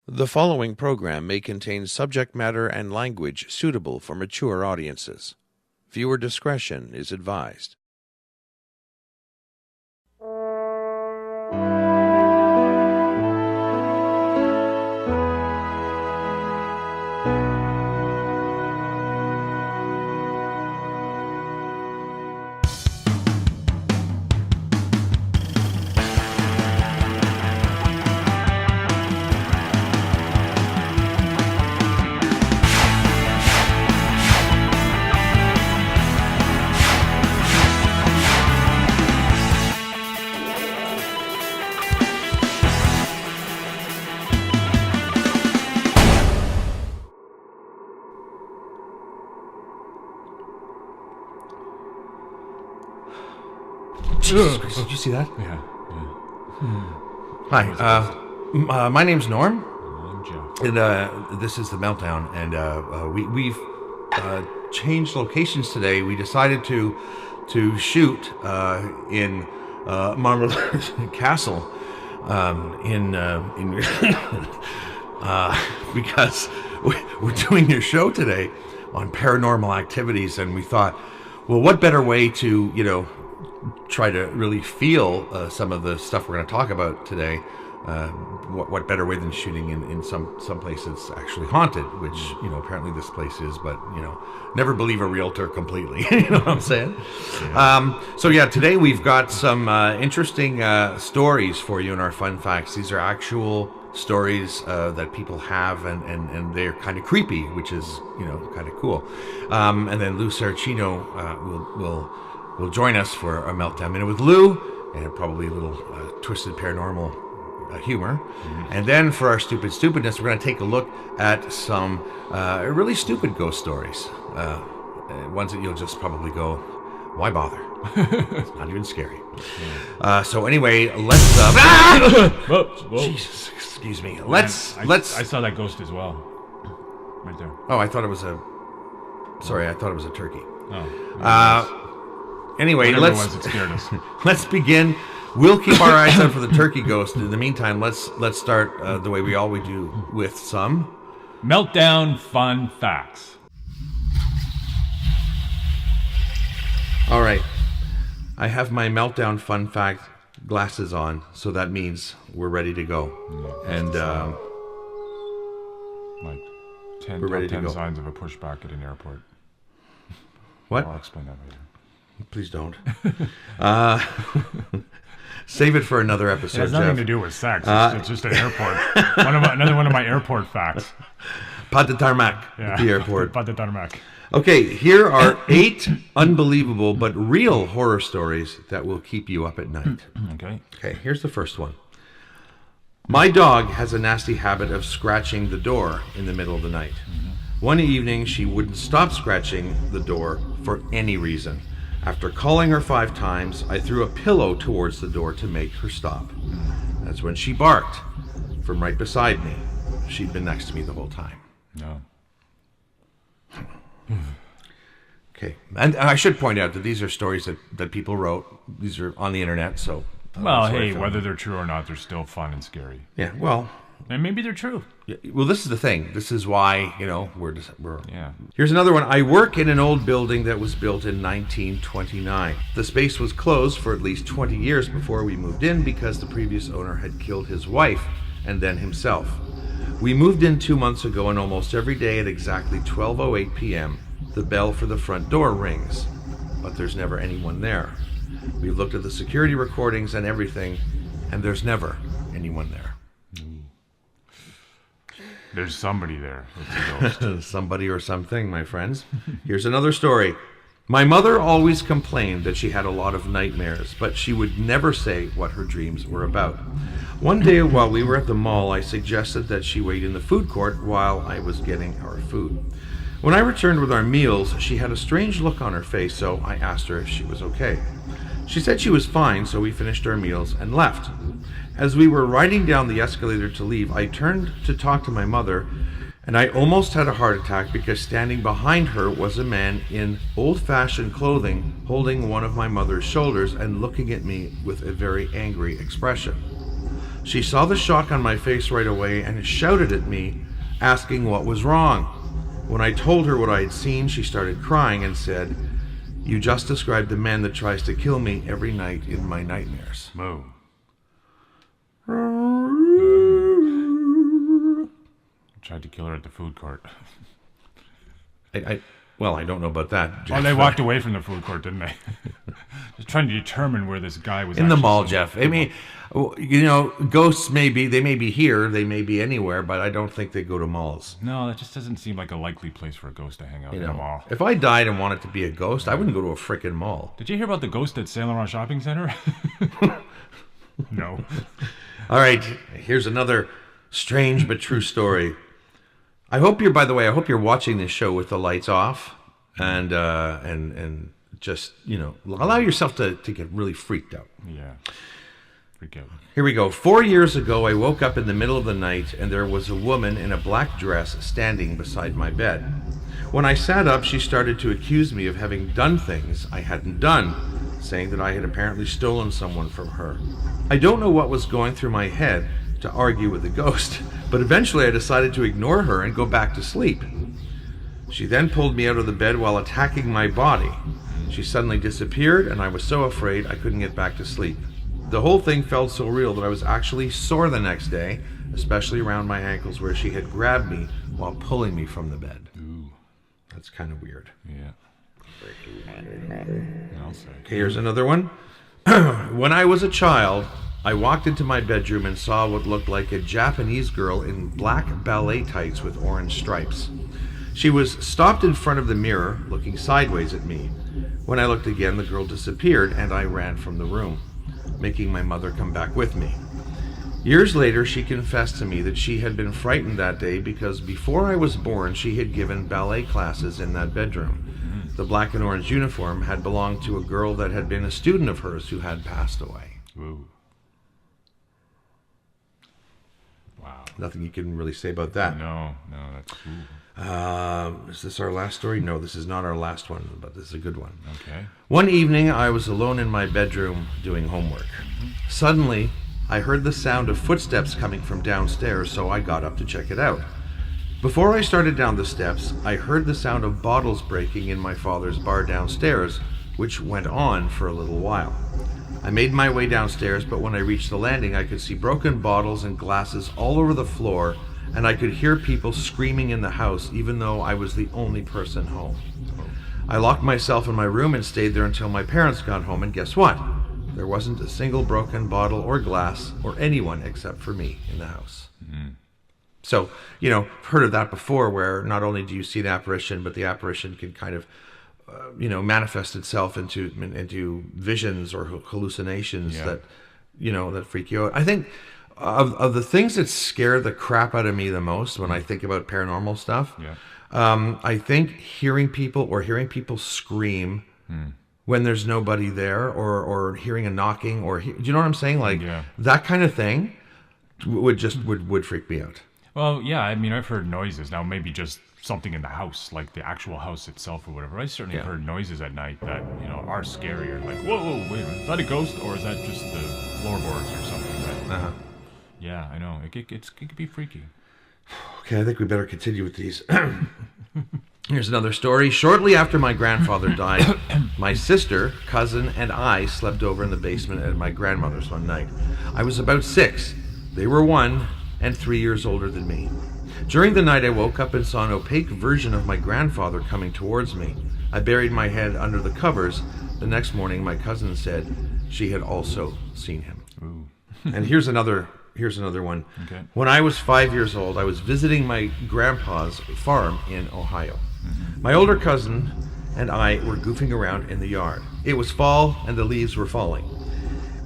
The following program may contain subject matter and language suitable for mature audiences. Viewer discretion is advised. Did you see that? Yeah. Hi, my name's Norm, I'm Jeff. and this is the Meltdown, and we've changed locations today. We decided to shoot in Marmalade Castle because we're doing a show today on paranormal activities, and we thought, well, what better way to try to really feel some of the stuff we're going to talk about today. What better way than shooting in some place that's actually haunted, which apparently this place is, but never believe a realtor completely. You know what I'm saying? Yeah. Today we've got some interesting stories for you in our fun facts. These are actual stories that people have, and they're kind of creepy, which is kind of cool. And then Lou Saracino will join us for a Meltdown Minute with Lou, and probably a little twisted paranormal humor. Mm-hmm. And then for our Stupidness, we're going to take a look at some really stupid ghost stories. Ones that you'll just probably go, why bother? It's not even scary. Yeah. So anyway, let's... Whoa. Jesus, excuse me. I saw that ghost as well. Right there. Oh, I thought it was a... Sorry, I thought it was a turkey. Oh. Anyway, it scared us. Let's begin. We'll keep our eyes out for the turkey ghost. In the meantime, let's start the way we always do, with some Meltdown fun facts. All right. I have my Meltdown fun fact glasses on, so that means we're ready to go. And like 10, we're ready to go. Signs of a pushback at an airport. What? I'll explain that later. Please don't. Save it for another episode. It has nothing Jeff. to do with sex. It's just an airport. Another one of my airport facts. Pas de tarmac at the airport. Pas de tarmac. Okay, here are 8 unbelievable but real horror stories that will keep you up at night. Okay, here's the first one. My dog has a nasty habit of scratching the door in the middle of the night. One evening, she wouldn't stop scratching the door for any reason. After calling her 5 times, I threw a pillow towards the door to make her stop. That's when she barked from right beside me. She'd been next to me the whole time. No. Okay, and I should point out that these are stories that people wrote. These are on the internet, so... Well, hey, whether they're true or not, they're still fun and scary. Yeah, well... And maybe they're true. Well, this is the thing. This is why, we're... Yeah. Here's another one. I work in an old building that was built in 1929. The space was closed for at least 20 years before we moved in because the previous owner had killed his wife and then himself. We moved in 2 months ago, and almost every day at exactly 12:08 p.m., the bell for the front door rings, but there's never anyone there. We've looked at the security recordings and everything, and there's never anyone there. There's somebody there. It's a ghost. Somebody or something, my friends. Here's another story. My mother always complained that she had a lot of nightmares, but she would never say what her dreams were about. One day while we were at the mall, I suggested that she wait in the food court while I was getting our food. When I returned with our meals, she had a strange look on her face, so I asked her if she was okay. She said she was fine, so we finished our meals and left. As we were riding down the escalator to leave, I turned to talk to my mother, and I almost had a heart attack because standing behind her was a man in old-fashioned clothing holding one of my mother's shoulders and looking at me with a very angry expression. She saw the shock on my face right away and shouted at me, asking what was wrong. When I told her what I had seen, she started crying and said, "You just described the man that tries to kill me every night in my nightmares." Moo. Tried to kill her at the food court. Well, I don't know about that, Jeff. Oh, they walked away from the food court, didn't they? Just trying to determine where this guy was. In the mall, Jeff. I mean, ghosts may be here, they may be anywhere, but I don't think they go to malls. No, that just doesn't seem like a likely place for a ghost to hang out in a mall. If I died and wanted to be a ghost, I wouldn't go to a frickin' mall. Did you hear about the ghost at Saint Laurent Shopping Center? No. All right, here's another strange but true story. I hope you're watching this show with the lights off and just, allow yourself to get really freaked out. Yeah. Freak out. Here we go. 4 years ago, I woke up in the middle of the night and there was a woman in a black dress standing beside my bed. When I sat up, she started to accuse me of having done things I hadn't done, saying that I had apparently stolen someone from her. I don't know what was going through my head to argue with the ghost, but eventually I decided to ignore her and go back to sleep. She then pulled me out of the bed while attacking my body. She suddenly disappeared and I was so afraid I couldn't get back to sleep. The whole thing felt so real that I was actually sore the next day, especially around my ankles where she had grabbed me while pulling me from the bed. Ooh. That's kind of weird. Yeah. I'll say. Okay, here's another one. When I was a child, I walked into my bedroom and saw what looked like a Japanese girl in black ballet tights with orange stripes. She was stopped in front of the mirror, looking sideways at me. When I looked again, the girl disappeared and I ran from the room, making my mother come back with me. Years later, she confessed to me that she had been frightened that day because before I was born, she had given ballet classes in that bedroom. The black and orange uniform had belonged to a girl that had been a student of hers who had passed away. Ooh. Wow. Nothing you can really say about that. No, that's cool. Is this our last story? No, this is not our last one, but this is a good one. Okay. One evening, I was alone in my bedroom doing homework. Suddenly, I heard the sound of footsteps coming from downstairs, so I got up to check it out. Before I started down the steps, I heard the sound of bottles breaking in my father's bar downstairs, which went on for a little while. I made my way downstairs, but when I reached the landing, I could see broken bottles and glasses all over the floor, and I could hear people screaming in the house, even though I was the only person home. I locked myself in my room and stayed there until my parents got home, and guess what? There wasn't a single broken bottle or glass or anyone except for me in the house. Mm-hmm. So, I've heard of that before, where not only do you see an apparition, but the apparition can kind of, manifest itself into visions or hallucinations that freak you out. I think of the things that scare the crap out of me the most when I think about paranormal stuff, I think hearing people scream when there's nobody there, or hearing a knocking, or do you know what I'm saying? That kind of thing would freak me out. Well, yeah, I mean, I've heard noises. Now, maybe just something in the house, like the actual house itself or whatever. I certainly have heard noises at night that, are scarier. Like, whoa, wait a minute, is that a ghost, or is that just the floorboards or something? Yeah, I know. It could be freaky. Okay, I think we better continue with these. Here's another story. Shortly after my grandfather died, my sister, cousin, and I slept over in the basement at my grandmother's one night. I was about 6. They were 1 and 3 years older than me. During the night, I woke up and saw an opaque version of my grandfather coming towards me. I buried my head under the covers. The next morning, my cousin said she had also seen him. Ooh. And here's another one. Okay. When I was 5 years old, I was visiting my grandpa's farm in Ohio. Mm-hmm. My older cousin and I were goofing around in the yard. It was fall and the leaves were falling.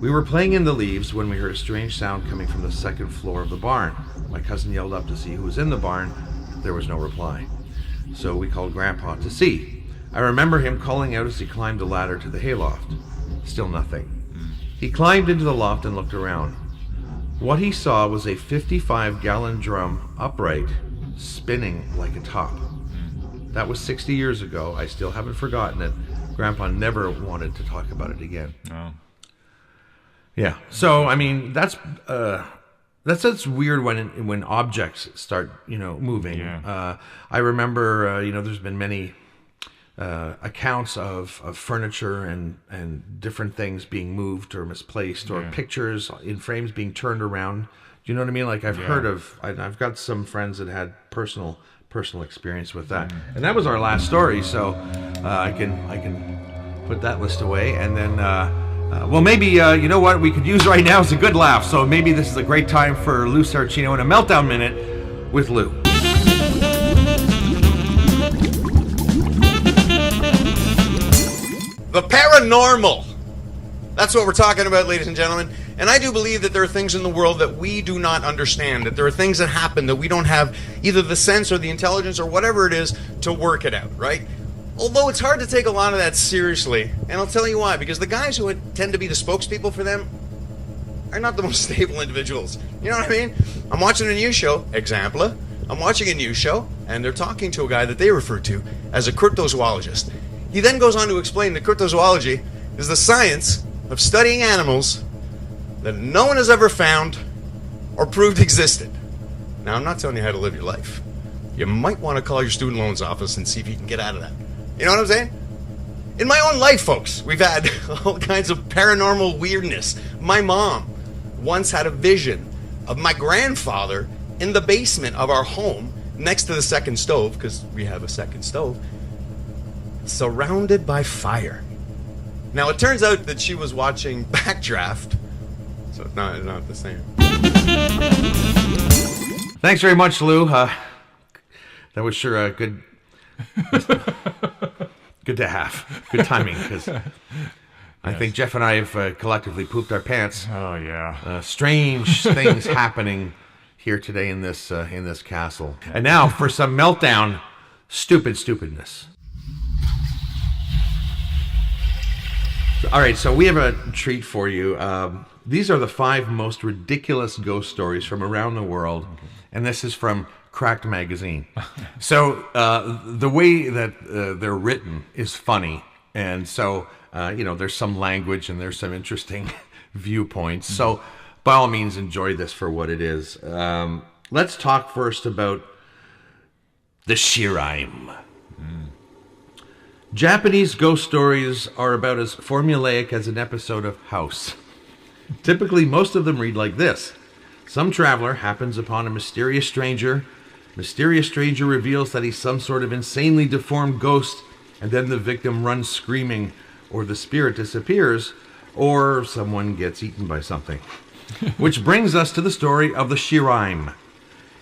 We were playing in the leaves when we heard a strange sound coming from the second floor of the barn. My cousin yelled up to see who was in the barn. There was no reply. So we called Grandpa to see. I remember him calling out as he climbed the ladder to the hayloft. Still nothing. He climbed into the loft and looked around. What he saw was a 55-gallon drum upright, spinning like a top. That was 60 years ago. I still haven't forgotten it. Grandpa never wanted to talk about it again. No. Yeah. So, I mean, that's That's weird when objects start, moving. Yeah. I remember, there's been many accounts of furniture and different things being moved or misplaced, or pictures in frames being turned around. Do you know what I mean? Like I've heard of, I've got some friends that had personal experience with that. And that was our last story, so I can put that list away. And then, well, maybe, you know what we could use right now is a good laugh. So maybe this is a great time for Lou Sarcino in a Meltdown Minute with Lou. The paranormal. That's what we're talking about, ladies and gentlemen. And I do believe that there are things in the world that we do not understand, that there are things that happen that we don't have either the sense or the intelligence or whatever it is to work it out, right? Although it's hard to take a lot of that seriously. And I'll tell you why. Because the guys who tend to be the spokespeople for them are not the most stable individuals. You know what I mean? I'm watching a news show, example. I'm watching a news show, and they're talking to a guy that they refer to as a cryptozoologist. He then goes on to explain that cryptozoology is the science of studying animals that no one has ever found or proved existed. Now, I'm not telling you how to live your life. You might want to call your student loans office and see if you can get out of that. You know what I'm saying? In my own life, folks, we've had all kinds of paranormal weirdness. My mom once had a vision of my grandfather in the basement of our home next to the second stove, because we have a second stove, surrounded by fire. Now, it turns out that she was watching Backdraft, so it's not the same. Thanks very much, Lou. That was sure good to have. Good timing, because I think Jeff and I have collectively pooped our pants. Oh, yeah. Strange things happening here today in this castle. And now for some Meltdown stupidness. All right, so we have a treat for you. These are the 5 most ridiculous ghost stories from around the world, and this is from Cracked Magazine. So the way that they're written is funny, and so there's some language and there's some interesting viewpoints. So by all means, enjoy this for what it is. Let's talk first about the Shiraim. Japanese ghost stories are about as formulaic as an episode of House. Typically, most of them read like this. Some traveler happens upon a mysterious stranger. Mysterious stranger reveals that he's some sort of insanely deformed ghost, and then the victim runs screaming, or the spirit disappears, or someone gets eaten by something. Which brings us to the story of the Shiraim.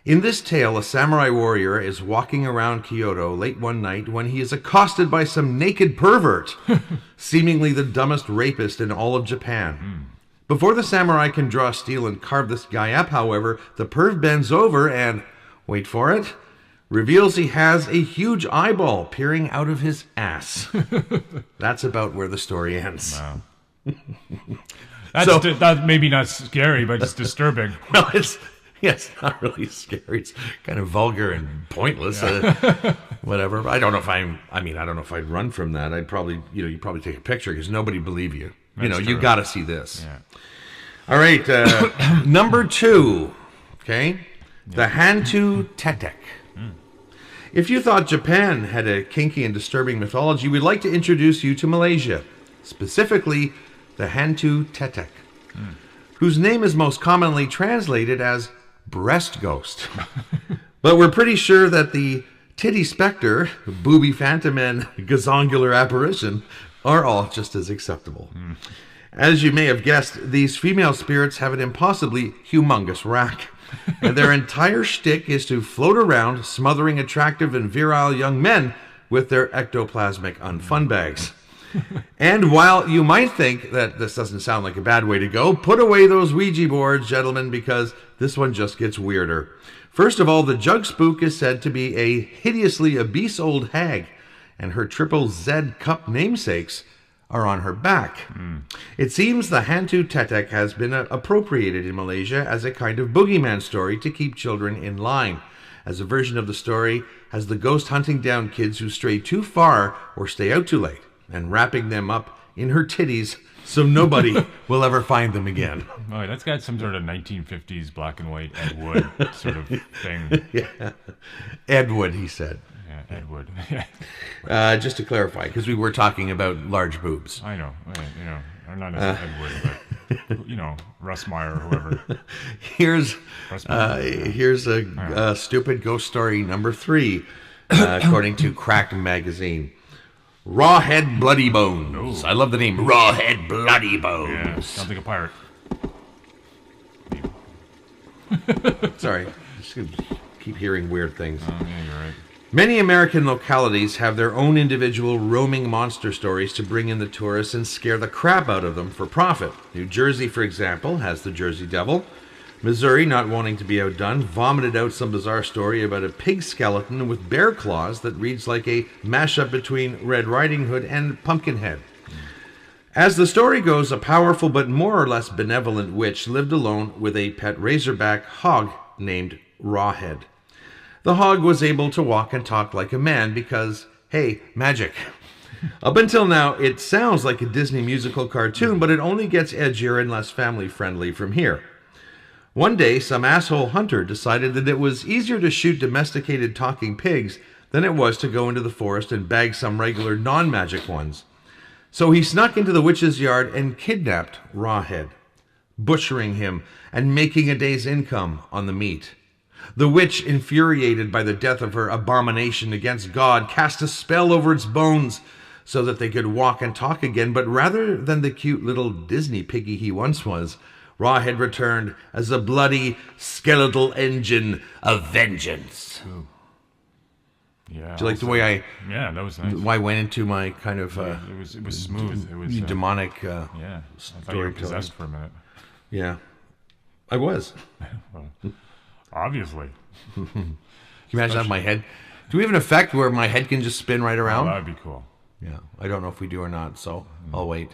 In this tale, a samurai warrior is walking around Kyoto late one night when he is accosted by some naked pervert, seemingly the dumbest rapist in all of Japan. Before the samurai can draw steel and carve this guy up, however, the perv bends over and, wait for it, reveals he has a huge eyeball peering out of his ass. That's about where the story ends. Wow. That's maybe not scary, but it's disturbing. Well, it's not really scary. It's kind of vulgar and pointless. Whatever. I don't know if I'd run from that. I'd probably, you'd probably take a picture because nobody believe you. You got to see this. Yeah. All right. Number 2. Okay. The Hantu Tetek. If you thought Japan had a kinky and disturbing mythology, we'd like to introduce you to Malaysia, specifically the Hantu Tetek, whose name is most commonly translated as breast ghost. But we're pretty sure that the titty specter, booby phantom, and gazongular apparition are all just as acceptable. As you may have guessed, these female spirits have an impossibly humongous rack. And their entire shtick is to float around, smothering attractive and virile young men with their ectoplasmic unfun bags. And while you might think that this doesn't sound like a bad way to go, put away those Ouija boards, gentlemen, because this one just gets weirder. First of all, the jug spook is said to be a hideously obese old hag, and her triple Z cup namesakes are on her back. It seems the Hantu Tetek has been appropriated in Malaysia as a kind of boogeyman story to keep children in line. As a version of the story has the ghost hunting down kids who stray too far or stay out too late, and wrapping them up in her titties so nobody will ever find them again. Oh, that's got some sort of 1950s black and white Ed Wood sort of thing. Yeah. Ed Wood, he said. Yeah, Ed Wood. Just to clarify, because we were talking about large boobs. I know. I'm not necessarily Ed Wood, but, Russ Meyer or whoever. Here's a stupid ghost story number 3, according to Cracked Magazine. Rawhead Bloody Bones. Ooh. I love the name. Rawhead Bloody Bones. Yeah, sounds like a pirate. Sorry. Just keep hearing weird things. Oh, yeah, you're right. Many American localities have their own individual roaming monster stories to bring in the tourists and scare the crap out of them for profit. New Jersey, for example, has the Jersey Devil. Missouri, not wanting to be outdone, vomited out some bizarre story about a pig skeleton with bear claws that reads like a mashup between Red Riding Hood and Pumpkinhead. As the story goes, a powerful but more or less benevolent witch lived alone with a pet razorback hog named Rawhead. The hog was able to walk and talk like a man because, hey, magic. Up until now, it sounds like a Disney musical cartoon, but it only gets edgier and less family-friendly from here. One day, some asshole hunter decided that it was easier to shoot domesticated talking pigs than it was to go into the forest and bag some regular non-magic ones. So he snuck into the witch's yard and kidnapped Rawhead, butchering him and making a day's income on the meat. The witch, infuriated by the death of her abomination against God, cast a spell over its bones so that they could walk and talk again, but rather than the cute little Disney piggy he once was, Rawhead returned as a bloody, skeletal engine of vengeance. Ooh. Yeah. Do you like the way that was nice. I went into my kind of it was smooth. It was demonic yeah. I thought you were possessed for a minute. Yeah, I was. Well, obviously. Can you imagine that in my head? Do we have an effect where my head can just spin right around? Oh, that'd be cool. Yeah, I don't know if we do or not, so I'll wait.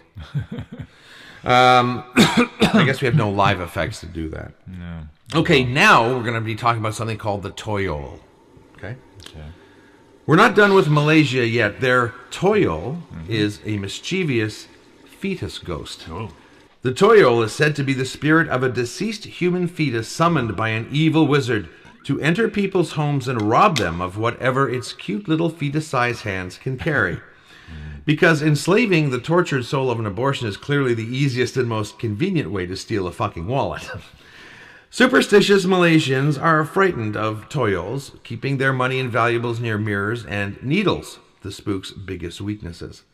I guess we have no live effects to do that. No. Okay, now we're going to be talking about something called the Toil. Okay? Okay. We're not done with Malaysia yet. Their Toil is a mischievous fetus ghost. Oh. The Toil is said to be the spirit of a deceased human fetus summoned by an evil wizard to enter people's homes and rob them of whatever its cute little fetus-sized hands can carry. Because enslaving the tortured soul of an abortion is clearly the easiest and most convenient way to steal a fucking wallet. Superstitious Malaysians are frightened of toils, keeping their money and valuables near mirrors and needles, the spook's biggest weaknesses.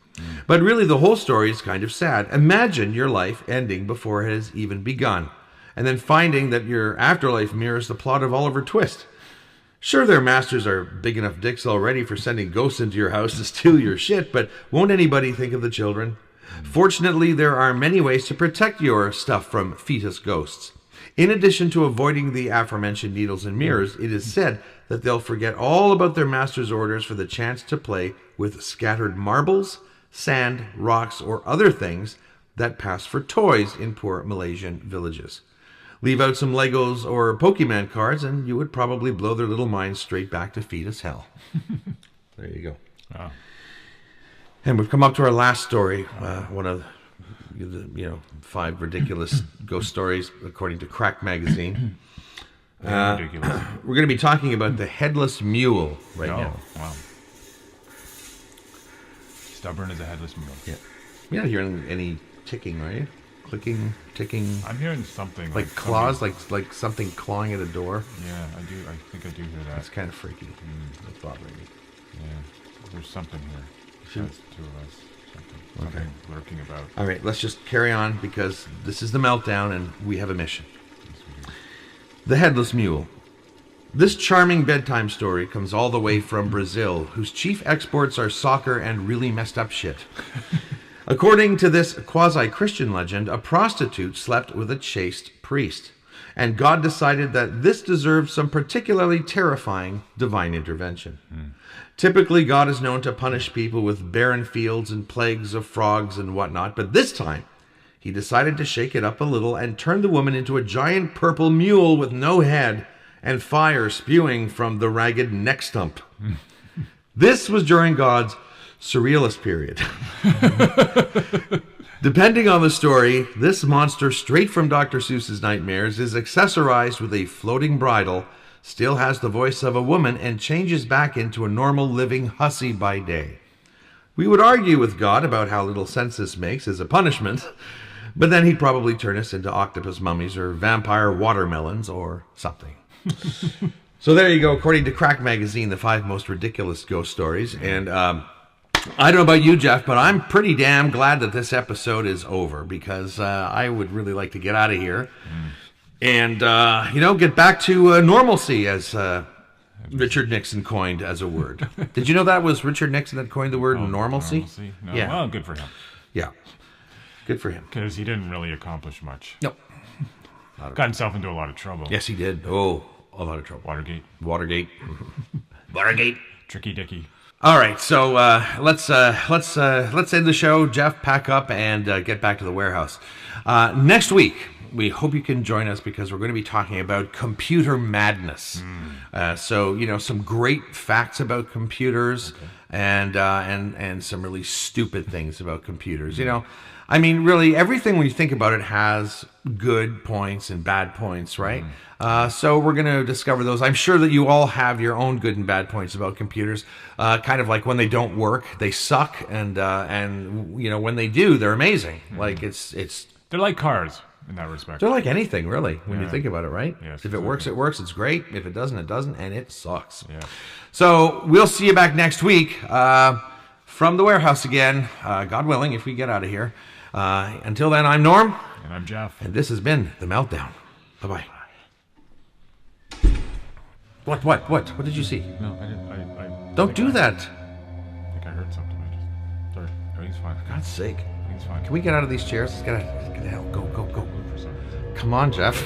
But really, the whole story is kind of sad. Imagine your life ending before it has even begun, and then finding that your afterlife mirrors the plot of Oliver Twist. Sure, their masters are big enough dicks already for sending ghosts into your house to steal your shit, but won't anybody think of the children? Fortunately, there are many ways to protect your stuff from fetus ghosts. In addition to avoiding the aforementioned needles and mirrors, it is said that they'll forget all about their master's orders for the chance to play with scattered marbles, sand, rocks, or other things that pass for toys in poor Malaysian villages. Leave out some Legos or Pokemon cards, and you would probably blow their little minds straight back to fetus hell. There you go. Wow. And we've come up to our last story, one of the 5 ridiculous ghost stories, according to Cracked Magazine. Ridiculous. We're going to be talking about the Headless Mule right now. Wow. Stubborn as a headless mule. Yeah. You're not hearing any ticking, are you? Clicking, ticking. I'm hearing something. Like claws, like something clawing at a door. Yeah, I do. I think I do hear that. That's kind of freaky. That's bothering me. Yeah. There's something here. Besides the two of us. Something lurking about. All right, let's just carry on because this is the Meltdown and we have a mission. The Headless Mule. This charming bedtime story comes all the way from Brazil, whose chief exports are soccer and really messed up shit. According to this quasi-Christian legend, a prostitute slept with a chaste priest, and God decided that this deserved some particularly terrifying divine intervention. Typically, God is known to punish people with barren fields and plagues of frogs and whatnot, but this time, he decided to shake it up a little and turn the woman into a giant purple mule with no head and fire spewing from the ragged neck stump. This was during God's surrealist period. Depending on the story, this monster straight from Dr. Seuss's nightmares is accessorized with a floating bridle, still has the voice of a woman, and changes back into a normal living hussy by day. We would argue with God about how little sense this makes as a punishment, but then he'd probably turn us into octopus mummies or vampire watermelons or something. So there you go, according to Crack Magazine, the 5 most ridiculous ghost stories. And I don't know about you, Jeff, but I'm pretty damn glad that this episode is over, because I would really like to get out of here and, get back to normalcy, as Richard Nixon coined as a word. Did you know that was Richard Nixon that coined the word normalcy? No. Yeah. Well, good for him. Yeah. Good for him. Because he didn't really accomplish much. Nope. Got himself into a lot of trouble. Yes, he did. Oh, a lot of trouble. Watergate. Watergate. Tricky Dicky. All right, so let's end the show. Jeff, pack up and get back to the warehouse. Next week, we hope you can join us, because we're going to be talking about computer madness. So some great facts about computers, and some really stupid things about computers. I mean, really, everything when you think about it has good points and bad points, right? So we're going to discover those. I'm sure that you all have your own good and bad points about computers. Kind of like when they don't work, they suck, and when they do, they're amazing. Like they're like cars in that respect. They're like anything, really, when you think about it, right? Yes, if it works, it works. It's great. If it doesn't, it doesn't, and it sucks. Yeah. So we'll see you back next week from the warehouse again, God willing, if we get out of here. Until then, I'm Norm. And I'm Jeff. And this has been The Meltdown. Bye-bye. What did you see? No, I didn't. Don't do that. I think I heard something. Sorry. Everything's fine. For God's sake. Everything's fine. Can we get out of these chairs? Let's get the hell. Go. Come on, Jeff.